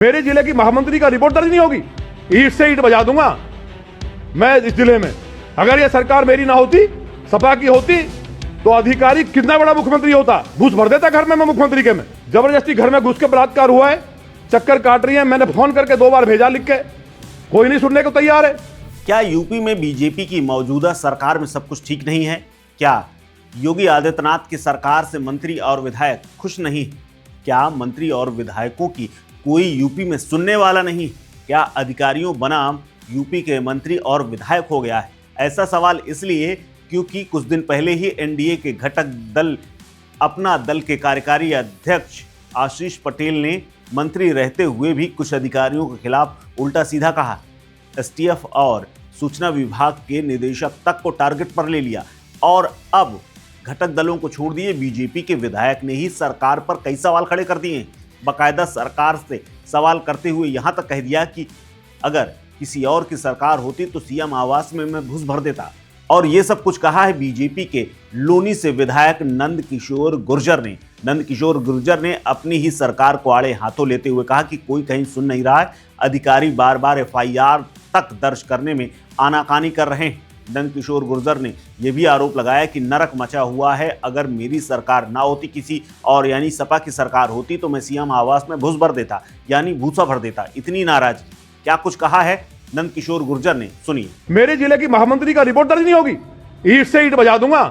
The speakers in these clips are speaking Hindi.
मेरे जिले की महामंत्री का रिपोर्ट दर्ज नहीं होगी, ईंट से ईंट बजा दूंगा मैं इस जिले में। अगर ये सरकार मेरी ना होती, सपा की होती, तो अधिकारी कितना बड़ा मुख्यमंत्री होता, घुस भर देता घर में मैं मुख्यमंत्री के में। जबरदस्ती घर में घुस के बलात्कार हुआ है, चक्कर काट रही है। मैंने फोन करके 2 बार भेजा लिख के, कोई नहीं सुनने को तैयार है। क्या यूपी में बीजेपी की मौजूदा सरकार में सब कुछ ठीक नहीं है? क्या योगी आदित्यनाथ की सरकार से मंत्री और विधायक खुश नहीं? क्या मंत्री और विधायकों की कोई यूपी में सुनने वाला नहीं? क्या अधिकारियों बनाम यूपी के मंत्री और विधायक हो गया है? ऐसा सवाल इसलिए क्योंकि कुछ दिन पहले ही एनडीए के घटक दल अपना दल के कार्यकारी अध्यक्ष आशीष पटेल ने मंत्री रहते हुए भी कुछ अधिकारियों के खिलाफ उल्टा सीधा कहा। एसटीएफ और सूचना विभाग के निदेशक तक को टारगेट पर ले लिया और अब घटक दलों को छोड़ दिए बीजेपी के विधायक ने ही सरकार पर कई सवाल खड़े कर दिए। बाकायदा सरकार से सवाल करते हुए यहां तक कह दिया कि अगर किसी और की सरकार होती तो सीएम आवास में मैं घुस भर देता। और ये सब कुछ कहा है बीजेपी के लोनी से विधायक नंद किशोर गुर्जर ने। नंद किशोर गुर्जर ने अपनी ही सरकार को आड़े हाथों लेते हुए कहा कि कोई कहीं सुन नहीं रहा है, अधिकारी बार बार एफआईआर तक दर्ज करने में आनाकानी कर रहे हैं। नंद किशोर गुर्जर ने यह भी आरोप लगाया कि नरक मचा हुआ है, अगर मेरी सरकार ना होती, किसी और यानी सपा की सरकार होती तो मैं सीएम आवास में घुस भर देता, यानी भूसा भर देता। इतनी नाराजगी। क्या कुछ कहा है नंद किशोर गुर्जर ने, सुनिए। मेरे जिले की महामंत्री का रिपोर्ट दर्ज नहीं होगी, ईंट से ईंट बजा दूंगा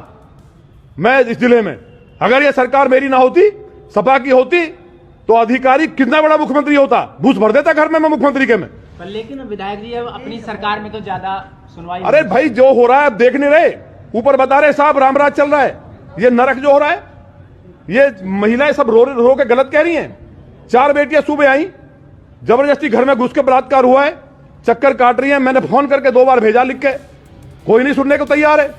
मैं इस जिले में। अगर ये सरकार मेरी ना होती, सपा की होती, तो अधिकारी कितना बड़ा मुख्यमंत्री होता, घुस भर देता घर में मैं मुख्यमंत्री के में। पर लेकिन विधायक जी अब अपनी सरकार में तो ज्यादा सुनवाई। अरे भाई, जो हो रहा है अब देख नहीं रहे, ऊपर बता रहे साहब रामराज चल रहा है। ये नरक जो हो रहा है, ये महिलाएं सब रो के गलत कह रही हैं। 4 बेटियां सुबह आई, जबरदस्ती घर में घुस के बलात्कार हुआ है, चक्कर काट रही है। मैंने फोन करके 2 बार भेजा लिख के, कोई नहीं सुनने को तैयार है।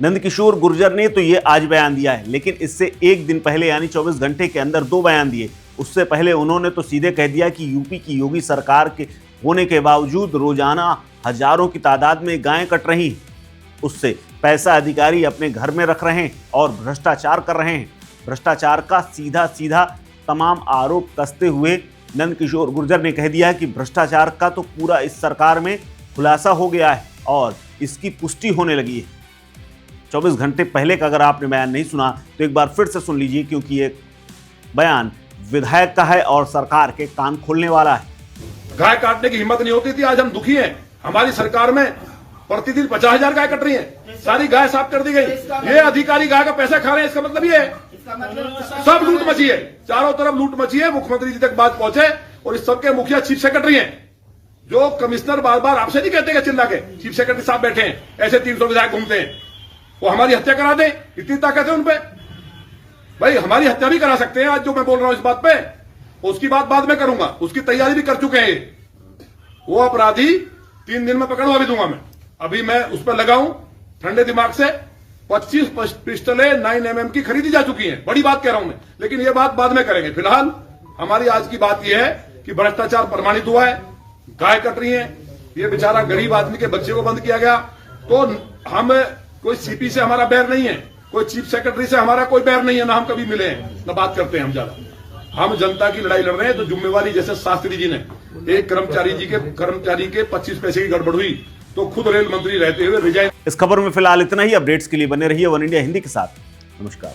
नंद किशोर गुर्जर ने तो ये आज बयान दिया है, लेकिन इससे 1 दिन पहले यानी 24 घंटे के अंदर 2 बयान दिए। उससे पहले उन्होंने तो सीधे कह दिया कि यूपी की योगी सरकार के होने के बावजूद रोजाना हजारों की तादाद में गायें कट रही हैं। उससे पैसा अधिकारी अपने घर में रख रहे हैं और भ्रष्टाचार कर रहे हैं। भ्रष्टाचार का सीधा सीधा तमाम आरोप कसते हुए नंद किशोर गुर्जर ने कह दिया कि भ्रष्टाचार का तो पूरा इस सरकार में खुलासा हो गया है और इसकी पुष्टि होने लगी है। 24 घंटे पहले का अगर आपने बयान नहीं सुना तो एक बार फिर से सुन लीजिए, क्योंकि ये बयान विधायक का है और सरकार के कान खोलने वाला है। गाय काटने की हिम्मत नहीं होती थी, आज हम दुखी हैं। हमारी सरकार में प्रतिदिन 50,000 गाय कट रही हैं, सारी गाय साफ कर दी गई। ये अधिकारी गाय का पैसा खा रहे हैं, इसका मतलब ये है सब लूट मची है, चारों तरफ लूट मची है। मुख्यमंत्री जी तक बात पहुंचे और इस सबके मुखिया चीफ सेक्रेटरी हैं, जो कमिश्नर बार बार आपसे नहीं कहते चिल्ला के, चीफ सेक्रेटरी साहब बैठे हैं, ऐसे 300 विधायक घूमते हैं। वो हमारी हत्या करा दें, इतनी ताकत है उनपे। भाई हमारी हत्या भी करा सकते हैं आज जो मैं बोल रहा हूं इस बात पे, उसकी बात बाद में करूंगा, उसकी तैयारी भी कर चुके हैं। वो अपराधी 3 दिन में पकड़वा भी दूंगा मैं। अभी मैं उस पर लगाऊं ठंडे दिमाग से। 25 पिस्टलें 9mm की खरीदी जा चुकी हैं, बड़ी बात कह रहा हूं मैं, लेकिन ये बात बाद में करेंगे। फिलहाल हमारी आज की बात यह है कि भ्रष्टाचार प्रमाणित हुआ है, गाय कट रही है, ये बेचारा गरीब आदमी के बच्चे को बंद किया गया। तो हम कोई सीपी से हमारा बैर नहीं है, कोई चीफ सेक्रेटरी से हमारा कोई बैर नहीं है, ना हम कभी मिले हैं, ना बात करते हैं हम ज्यादा। हम जनता की लड़ाई लड़ रहे हैं। तो जिम्मेवारी, जैसे शास्त्री जी ने एक कर्मचारी के 25 पैसे की गड़बड़ हुई तो खुद रेल मंत्री रहते हुए रिजाइन। इस खबर में फिलहाल इतना ही। अपडेट्स के लिए बने रहिए वन इंडिया हिंदी के साथ। नमस्कार।